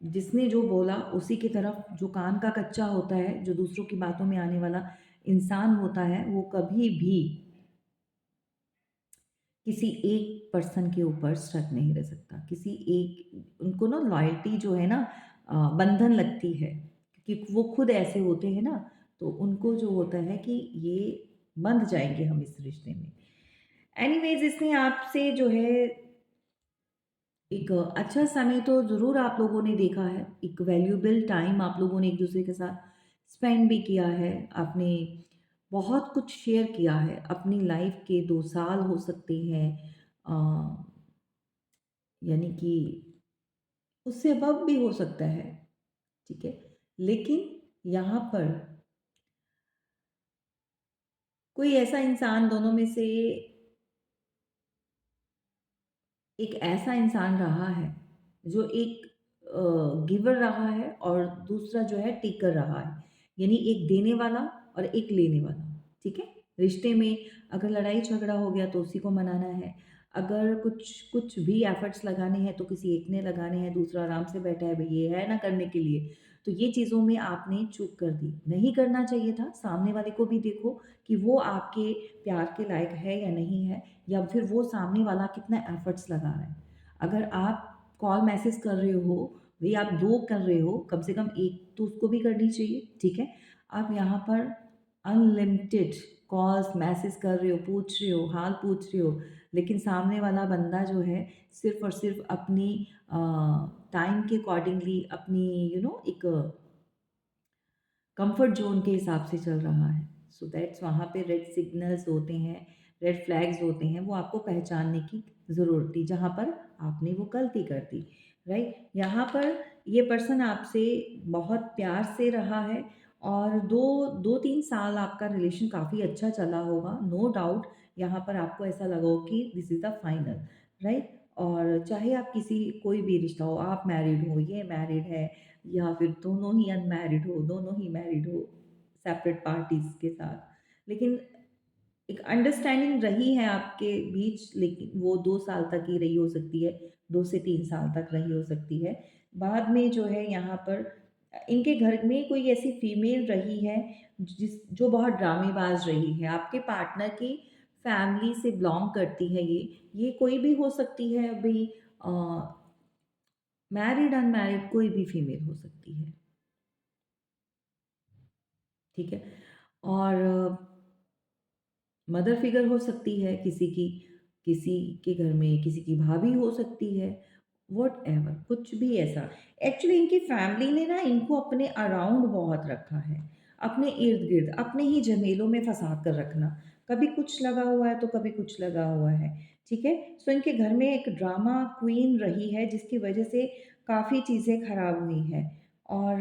जिसने जो बोला उसी की तरफ जो कान का कच्चा होता है, जो दूसरों की बातों में आने वाला इंसान होता है, वो कभी भी किसी एक पर्सन के ऊपर स्टक नहीं रह सकता। किसी एक उनको ना लॉयल्टी जो है ना बंधन लगती है, क्योंकि वो खुद ऐसे होते हैं ना, तो उनको जो होता है कि ये बंध जाएँगे हम इस रिश्ते में। एनीवेज़ इसने आपसे जो है एक अच्छा समय तो ज़रूर आप लोगों ने देखा है, एक वैल्यूएबल टाइम आप लोगों ने एक-दूसरे के साथ स्पेंड भी किया है, आपने बहुत कुछ शेयर किया है, अपनी लाइफ़ के 2 साल हो सकते हैं अ, यानी कि उससे अबव भी हो सकता है, ठीक है? लेकिन यहाँ पर कोई ऐसा इंसान दोनों में से एक ऐसा इंसान रहा है जो एक गिवर रहा है और दूसरा जो है टेकर रहा है। यानी एक देने वाला और एक लेने वाला, ठीक है? रिश्ते में अगर लड़ाई झगड़ा हो गया तो उसी को मनाना है। अगर कुछ कुछ भी एफर्ट्स लगाने हैं तो किसी एक ने लगाने हैं, दूसरा आराम से बैठा है भई ये है ना करने के लिए। तो ये चीज़ों में आपने चूक कर दी। नहीं करना चाहिए था, सामने वाले को भी देखो कि वो आपके प्यार के लायक है या नहीं है। या फिर वो सामने वाला कितना एफर्ट्स लगा रहा है। अगर आप कॉल मैसेज कर रहे हो, भई आप 2 कर रहे हो, कम से कम 1 तो उसको भी करनी चाहिए, ठीक है? आप यहाँ पर अनलिमिटेड कॉल्स, मैसेज कर रहे हो, पूछ रहे हो, हाल पूछ रहे हो, लेकिन सामने वाला बंदा जो है सिर्फ़ और सिर्फ़ अपनी अ, टाइम के अकॉर्डिंगली अपनी एक कंफर्ट ज़ोन के हिसाब से चल रहा है। सो दैट्स वहाँ पे रेड सिग्नल्स होते हैं, रेड फ्लैग्स होते हैं, वो आपको पहचानने की ज़रूरत थी, जहाँ पर आपने वो गलती कर दी, राइट? यहाँ पर ये पर्सन आपसे बहुत प्यार से रहा है और 2-3 साल आपका रिलेशन काफ़ी अच्छा चला होगा, नो डाउट यहाँ पर आपको ऐसा लगा हो कि this is the final, right? और चाहे आप किसी कोई भी रिश्ता हो, आप मैरिड हो, ये मैरिड है या फिर दोनों ही अनमैरिड हो, दोनों ही मैरिड हो, सेपरेट पार्टीज़ के साथ। लेकिन एक अंडरस्टैंडिंग रही है आपके बीच, लेकिन वो 2 साल तक ही रही हो सकती है, 2 से 3 साल तक रही हो सकती है। बाद में जो है यहाँ पर इनके घर में कोई ऐसी फीमेल रही है जो बहुत ड्रामेबाज़ रही है, आपके पार्टनर की फैमिली से बिलॉन्ग करती है ये। ये कोई भी हो सकती है अभी अ, मैरिड, अनमैरिड कोई भी फीमेल हो सकती है। ठीक है? और मदर फिगर हो सकती है किसी के घर में किसी की भाभी हो सकती है, व्हाटएवर कुछ भी ऐसा। एक्चुअली इनकी फैमिली ने ना इनको अपने अराउंड बहुत रखा है, अपने इर्द-गिर्द, अपने ही झमेलों में फँसा कर रखना। कभी कुछ लगा हुआ है तो कभी कुछ लगा हुआ है, ठीक है? सो इनके घर में एक ड्रामा क्वीन रही है जिसकी वजह से काफ़ी चीज़ें खराब हुई हैं और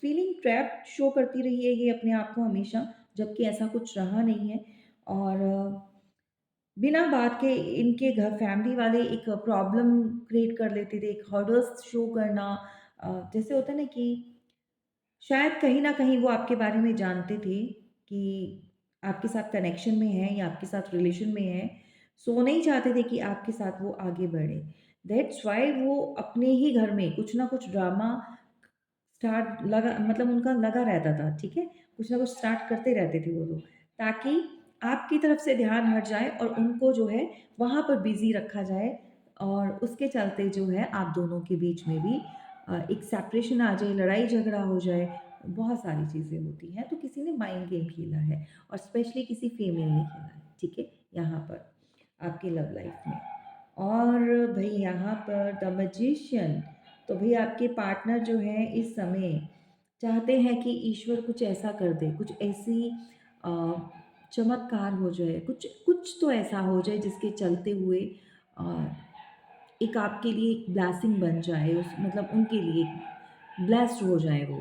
फीलिंग ट्रैप्ड शो करती रही है ये अपने आप को हमेशा, जबकि ऐसा कुछ रहा नहीं है। और बिना बात के इनके घर फैमिली वाले एक प्रॉब्लम क्रिएट कर लेते थे, एक हर्डल्स शो करना जैसे होता है ना कि शायद कहीं न कहीं वो आपके बारे में जानते थे कि आपके साथ कनेक्शन में हैं या आपके साथ रिलेशन में हैं, सो नहीं चाहते थे कि आपके साथ वो आगे बढ़े। दैट्स व्हाई वो अपने ही घर में कुछ ना कुछ ड्रामा स्टार्ट लगा मतलब उनका लगा रहता था, ठीक है? कुछ ना कुछ स्टार्ट करते रहते थे वो लोग, ताकि आपकी तरफ से ध्यान हट जाए और उनको जो है वहाँ पर बिज़ी रखा जाए और उसके चलते जो है आप दोनों के बीच में भी एक सेपरेशन आ जाए, लड़ाई झगड़ा हो जाए, बहुत सारी चीज़ें होती हैं। तो किसी ने माइंड गेम खेला है और स्पेशली किसी फीमेल ने खेला है, ठीक है? यहाँ पर आपकी लव लाइफ में। और भई यहाँ पर द मैजिशियन तो भई आपके पार्टनर जो हैं इस समय चाहते हैं कि ईश्वर कुछ ऐसा कर दे, कुछ ऐसी अ, चमत्कार हो जाए, कुछ कुछ तो ऐसा हो जाए जिसके चलते हुए अ, एक आपके लिए एक ब्लेसिंग बन जाए, उस मतलब उनके लिए ब्लेस्ड हो जाए वो।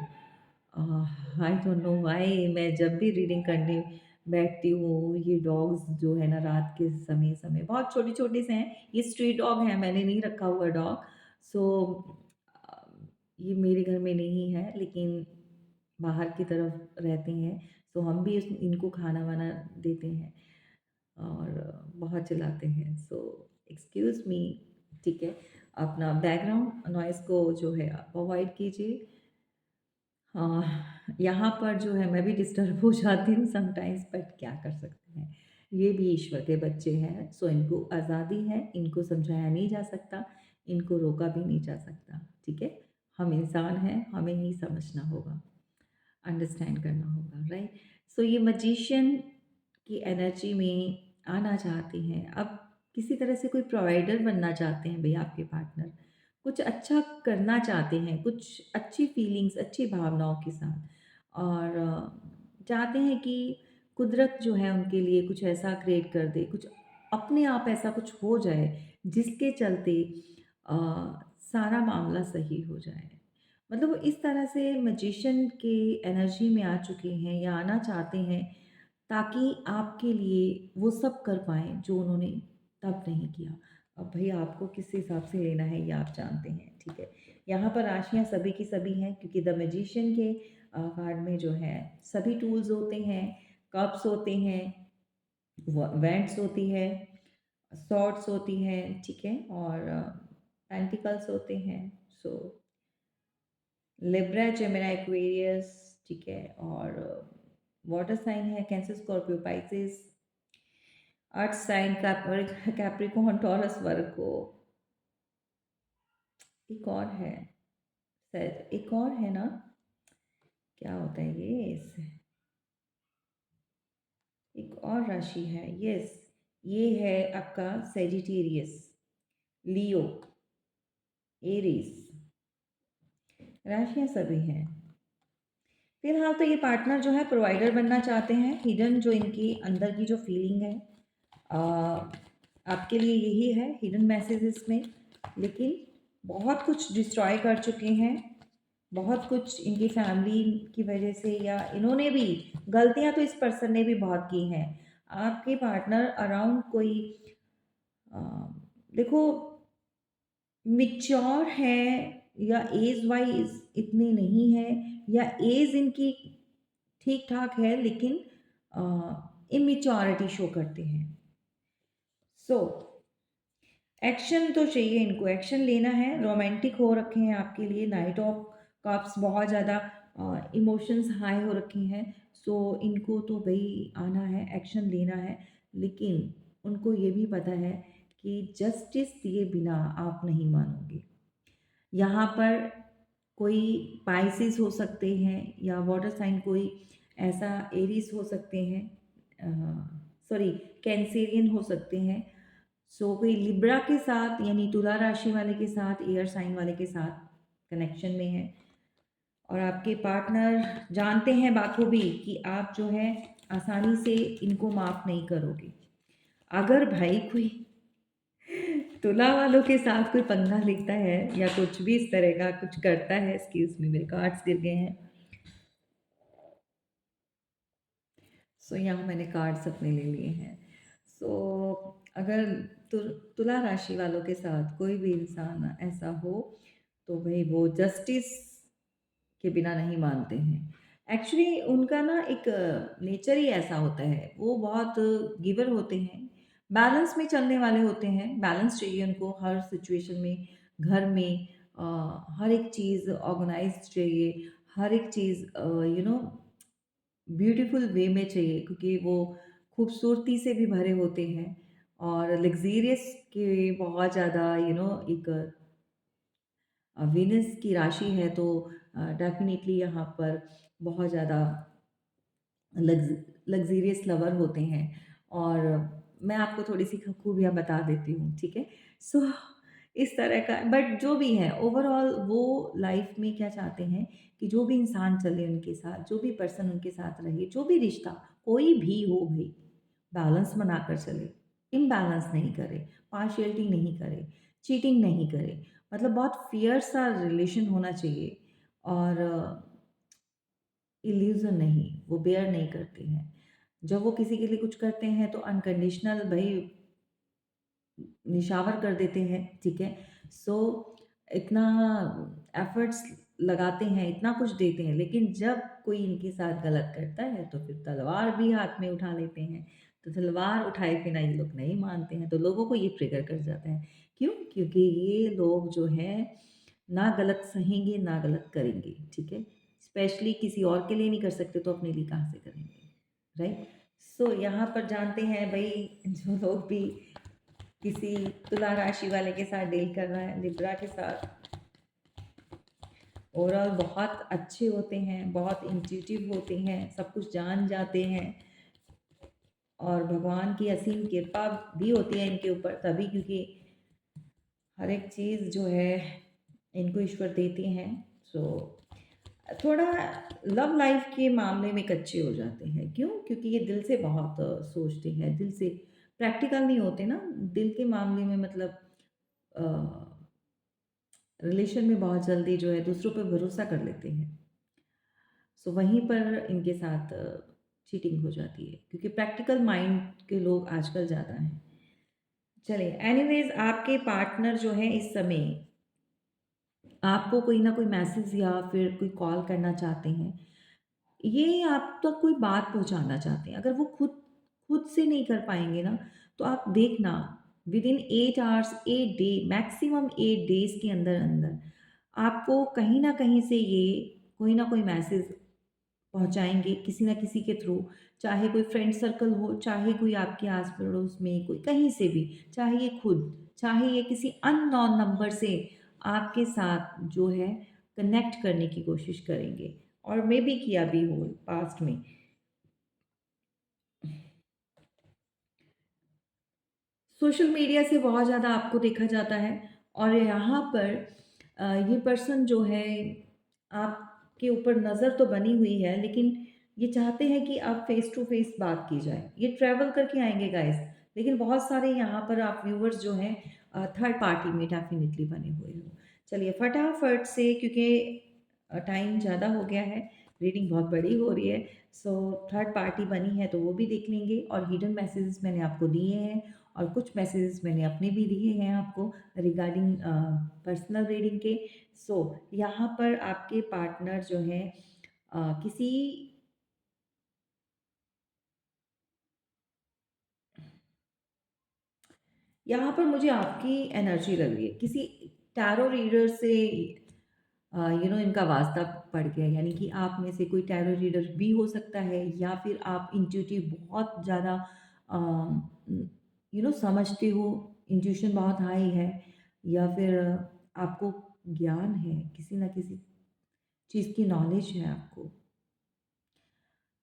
आई डोंट नो व्हाई मैं जब भी रीडिंग करने बैठती हूँ, ये डॉग्स जो है ना रात के समय समय बहुत छोटे-छोटे से हैं, ये स्ट्रीट डॉग हैं, मैंने नहीं रखा हुआ डॉग। सो अ, ये मेरे घर में नहीं है लेकिन बाहर की तरफ रहते हैं, तो हम भी इनको खाना-वाना देते हैं और बहुत चिल्लाते हैं। सो एक्सक्यूज़ मी, ठीक है? अपना बैकग्राउंड नॉइज़ को जो है आप अवॉइड कीजिए। यहाँ पर जो है मैं भी डिस्टर्ब हो जाती हूँ समटाइम्स, बट क्या कर सकते हैं। ये भी ईश्वर के बच्चे हैं, सो इनको आज़ादी है, इनको समझाया नहीं जा सकता, इनको रोका भी नहीं जा सकता, ठीक है? हम इंसान हैं, हमें ही समझना होगा, अंडरस्टैंड करना होगा, राइट? सो ये मैजिशियन की एनर्जी में आना चाहते हैं। अब किसी तरह से कोई प्रोवाइडर बनना चाहते हैं भई आपके पार्टनर। कुछ अच्छा करना चाहते हैं, कुछ अच्छी फीलिंग्स, अच्छी भावनाओं के साथ और चाहते हैं कि कुदरत जो है उनके लिए कुछ ऐसा क्रिएट कर दे, कुछ अपने आप ऐसा कुछ हो जाए जिसके चलते अ, सारा मामला सही हो जाए। मतलब वो इस तरह से मैजिशियन के एनर्जी में आ चुके हैं या आना चाहते हैं ताकि आपके लिए वो सब कर पाएँ जो उन्होंने तब नहीं किया। अब भई आपको किस हिसाब से लेना है ये आप जानते हैं, ठीक है? यहाँ पर राशियाँ सभी की सभी हैं क्योंकि द मैजिशियन के कार्ड में जो है सभी टूल्स होते हैं, कप्स होते हैं, व वैंड्स होती है, स्वॉर्ड्स होती हैं, ठीक है? और पेंटिकल्स होते हैं। सो लिब्रा, जेमिनी, एक्वेरियस, ठीक है? और वाटर साइन है Cancer, Scorpio, Pisces, earth sign, Capricorn, Taurus, Virgo. एक और है शायद, एक और है ना? क्या होता है ये? एक और राशि है, यस, ये है आपका सेजिटेरियस, लियो, एरीज, राशियाँ सभी हैं। फिलहाल तो ये पार्टनर जो है प्रोवाइडर बनना चाहते हैं। हिडन जो इनकी अंदर की जो फीलिंग है अ, आपके लिए यही है हिडन मैसेजेस में, लेकिन बहुत कुछ डिस्ट्रॉय कर चुके हैं, बहुत कुछ इनकी फैमिली की वजह से या इन्होंने भी गलतियां तो इस पर्सन ने भी बहुत की हैं। आपके पार्टनर अराउंड कोई अ, देखो मैच्योर है या एज वाइज इतने नहीं है या एज इनकी ठीक ठाक है लेकिन इमेच्योरिटी शो करते हैं। सो एक्शन तो चाहिए, इनको एक्शन लेना है, रोमांटिक हो रखे हैं आपके लिए, नाइट ऑफ कप्स, बहुत ज़्यादा इमोशंस हाई हो रखे हैं। सो इनको तो भाई आना है, एक्शन लेना है, लेकिन उनको ये भी पता है कि जस्टिस दिए बिना आप नहीं मानोगे। यहाँ पर कोई पाइसेस हो सकते हैं या वाटर साइन कोई ऐसा एरीज हो सकते हैं, सॉरी कैंसेरियन हो सकते हैं। सो कोई लिब्रा के साथ यानी तुला राशि वाले के साथ, एयर साइन वाले के साथ कनेक्शन में है और आपके पार्टनर जानते हैं बाखूबी कि आप जो है आसानी से इनको माफ़ नहीं करोगे। अगर भाई कोई तुला वालों के साथ कोई पंगा लेता है या कुछ भी इस तरह का कुछ करता है, एक्सक्यूज मी मेरे कार्ड्स गिर गए हैं। सो यहाँ मैंने कार्ड्स अपने ले लिए हैं। सो अगर तुला राशि वालों के साथ कोई भी इंसान ऐसा हो तो भाई वो जस्टिस के बिना नहीं मानते हैं। एक्चुअली उनका ना एक नेचर ही ऐसा होता है, वो बहुत गिवर होते हैं, बैलेंस में चलने वाले होते हैं, बैलेंस चाहिए उनको हर सिचुएशन में, घर में हर एक चीज़ ऑर्गेनाइज्ड चाहिए, हर एक चीज़ ब्यूटीफुल वे में चाहिए क्योंकि वो खूबसूरती से भी भरे होते हैं और लग्ज़रियस के बहुत ज़्यादा एक वीनस की राशि है तो डेफिनेटली यहाँ पर बहुत ज़्यादा लग्ज़रियस लवर होते हैं और मैं आपको थोड़ी-सी ख खूबियाँ बता देती हूँ, ठीक है? सो इस तरह का बट जो भी है ओवरऑल वो लाइफ़ में क्या चाहते हैं कि जो भी इंसान चले उनके साथ, जो भी पर्सन उनके साथ रहे, जो भी रिश्ता कोई भी हो भाई, बैलेंस बनाकर चले, इम्बैलेंस नहीं करे, पार्शियलिटी नहीं करे, चीटिंग नहीं करे। मतलब बहुत फ़ियर सा रिलेशन होना चाहिए और इल्यूज़न नहीं, वो बेयर नहीं करते हैं। जब वो किसी के लिए कुछ करते हैं तो अनकंडीशनल भई निछावर कर देते हैं, ठीक है? सो इतना एफ़र्ट्स लगाते हैं, इतना कुछ देते हैं, लेकिन जब कोई इनके साथ गलत करता है तो फिर तलवार भी हाथ में उठा लेते हैं। तो तलवार उठाए बिना ये लोग नहीं मानते हैं, तो लोगों को ये ट्रिगर कर जाता है। क्यों? क्योंकि ये लोग जो हैं ना गलत सहेंगे, ना गलत करेंगे, ठीक है? स्पेशली किसी और के लिए नहीं कर सकते तो अपने लिए कहाँ से करेंगे, राइट? सो यहाँ पर जानते हैं भई जो लोग भी किसी तुला राशि वाले के साथ डील कर रहा है, लिब्रा के साथ, ओवरऑल बहुत अच्छे होते हैं, बहुत इंट्यूटिव होते हैं, सब कुछ जान जाते हैं और भगवान की असीम कृपा भी होती है इनके ऊपर तभी, क्योंकि हर एक चीज़ जो है इनको ईश्वर देते हैं। सो थोड़ा लव लाइफ के मामले में कच्चे हो जाते हैं। क्यों? क्योंकि ये दिल से बहुत सोचते हैं, दिल से प्रैक्टिकल नहीं होते ना, दिल के मामले में मतलब अ, रिलेशन में बहुत जल्दी जो है दूसरों पे भरोसा कर लेते हैं। सो वहीं पर इनके साथ चीटिंग हो जाती है क्योंकि प्रैक्टिकल माइंड के लोग आजकल ज़्यादा हैं। चलिए एनीवेज़ आपके पार्टनर जो हैं इस समय आपको कोई ना कोई मैसेज या फिर कोई कॉल करना चाहते हैं। ये आप तक कोई बात पहुँचाना चाहते हैं। अगर वो खुद खुद से नहीं कर पाएँगे ना, तो आप देखना within 8 hours, 8 day maximum 8 days के अंदर-अंदर आपको कहीं न कहीं से ये कोई ना कोई मैसेज पहुँचाएँगे किसी न किसी के थ्रू। चाहे कोई फ्रेंड सर्कल हो, चाहे कोई आपके आस-पड़ोस में कोई कहीं से भी, चाहे ये खुद, चाहे ये किसी अननोन नंबर से आपके साथ जो है कनेक्ट करने की कोशिश करेंगे और मेबी किया भी हो पास्ट में। सोशल मीडिया से बहुत ज़्यादा आपको देखा जाता है और यहाँ पर ये पर्सन जो है आपके ऊपर नज़र तो बनी हुई है, लेकिन ये चाहते हैं कि आप फेस टू फेस बात की जाए। ये ट्रैवल करके आएंगे गाइस, लेकिन बहुत सारे यहाँ पर आप व्यूवर्स जो हैं थर्ड पार्टी में डेफिनेटली बने हुए हो। चलिए फटाफट से, क्योंकि टाइम ज़्यादा हो गया है, रीडिंग बहुत बड़ी हो रही है, सो थर्ड पार्टी बनी है तो वो भी देख लेंगे और हिडन मैसेजेस मैंने आपको दिए हैं और कुछ मैसेजेस मैंने अपने भी दिए हैं आपको रिगार्डिंग पर्सनल रीडिंग के। सो यहाँ पर आपके पार्टनर जो हैं किसी यहाँ पर मुझे आपकी एनर्जी लग रही है किसी टैरो रीडर से इनका वास्ता पड़ गया, यानी कि आप में से कोई टैरो रीडर भी हो सकता है या फिर आप इंट्यूटिव बहुत ज़्यादा समझते हो, इंट्यूशन बहुत हाई है या फिर आपको ज्ञान है, किसी ना किसी चीज़ की नॉलेज है आपको।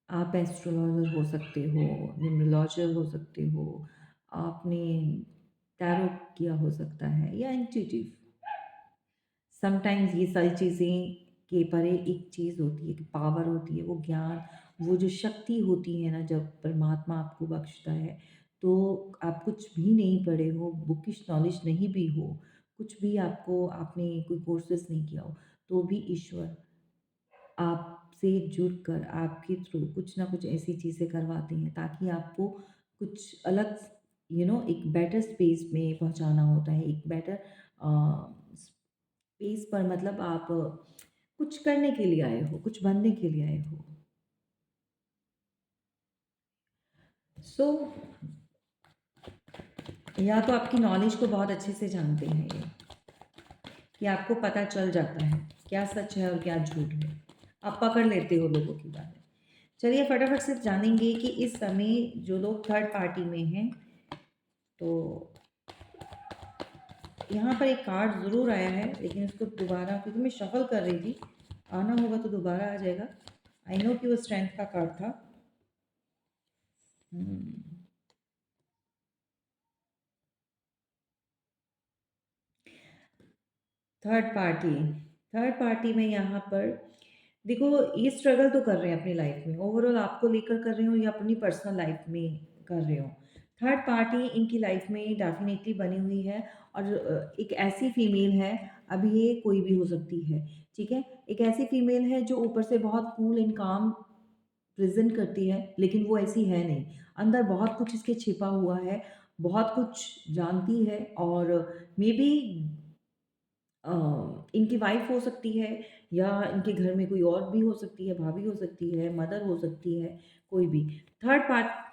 आप एस्ट्रोलॉजर हो सकते हो, न्यूमरोलॉजर हो सकते हो, आपने टैरो किया हो सकता है या इंट्यूटिव। समटाइम्स ये सारी चीज़ें के परे एक चीज़ होती है कि पावर होती है, वो ज्ञान, वो जो शक्ति होती है ना, जब परमात्मा आपको बख्शता है, तो आप कुछ भी नहीं पढ़े हो, बुकिश नॉलेज नहीं भी हो, कुछ भी आपने कोई कोर्सेज़ नहीं किया हो, तो भी ईश्वर आपसे जुड़कर आपके थ्रू कुछ ना कुछ ऐसी चीज़ें करवाते हैं ताकि आपको कुछ अलग एक बेटर स्पेस में पहुंचाना होता है, एक बेटर स्पेस पर, मतलब आप कुछ करने के लिए आए हो, कुछ बनने के लिए आए हो। सो या तो आपकी नॉलेज को बहुत अच्छे से जानते हैं ये, कि आपको पता चल जाता है क्या सच है और क्या झूठ है, आप पकड़ लेते हो लोगों की बातें। चलिए फटाफट से जानेंगे कि इस समय जो लोग थर्ड पार्टी में हैं, तो यहाँ पर एक कार्ड ज़रूर आया है, लेकिन इसको दोबारा, क्योंकि मैं शफल कर रही थी, आना होगा तो दोबारा आ जाएगा। आई नो कि वो स्ट्रेंथ का कार्ड था। थर्ड पार्टी, थर्ड पार्टी में यहाँ पर देखो, ये स्ट्रगल तो कर रहे हैं अपनी लाइफ में, ओवरऑल आपको लेकर कर रहे हो या अपनी पर्सनल लाइफ में कर रहे हो। थर्ड पार्टी इनकी लाइफ में डेफ़िनेटली बनी हुई है और एक ऐसी फीमेल है, अब ये कोई भी हो सकती है, ठीक है? एक ऐसी फीमेल है जो ऊपर से बहुत कूल एंड काम प्रेज़ेंट करती है, लेकिन वो ऐसी है नहीं। अंदर बहुत कुछ इसके छिपा हुआ है, बहुत कुछ जानती है और मेबी अ, इनकी वाइफ़ हो सकती है या इनके घर में कोई और भी हो सकती है, भाभी हो सकती है, मदर हो सकती है, कोई भी। थर्ड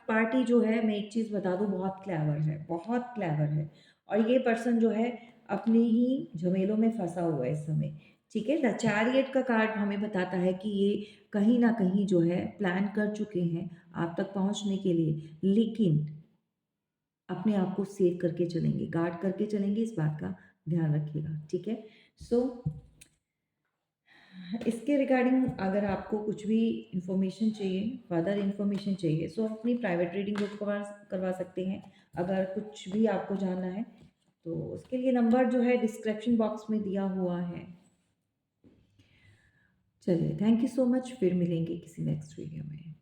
पार्टी जो है, मैं एक चीज़ बता दूँ, बहुत क्लेवर है और ये पर्सन जो है अपने ही झमेलों में फँसा हुआ है इस समय, ठीक है? द चैरियट का कार्ड हमें बताता है कि ये कहीं न कहीं जो है प्लान कर चुके हैं आप तक पहुँचने के लिए, लेकिन अपने आप को सेव करके चलेंगे, गार्ड करके चलेंगे, इस बात का ध्यान रखिएगा, ठीक है? सो इसके रिगार्डिंग अगर आपको कुछ भी इन्फॉर्मेशन चाहिए, फर्दर इन्फॉर्मेशन चाहिए, सो आप अपनी प्राइवेट रीडिंग बुक करवा करवा सकते हैं। अगर कुछ भी आपको जानना है, तो उसके लिए नंबर जो है डिस्क्रिप्शन बॉक्स में दिया हुआ है। चलिए, थैंक यू सो मच, फिर मिलेंगे किसी नेक्स्ट वीडियो में।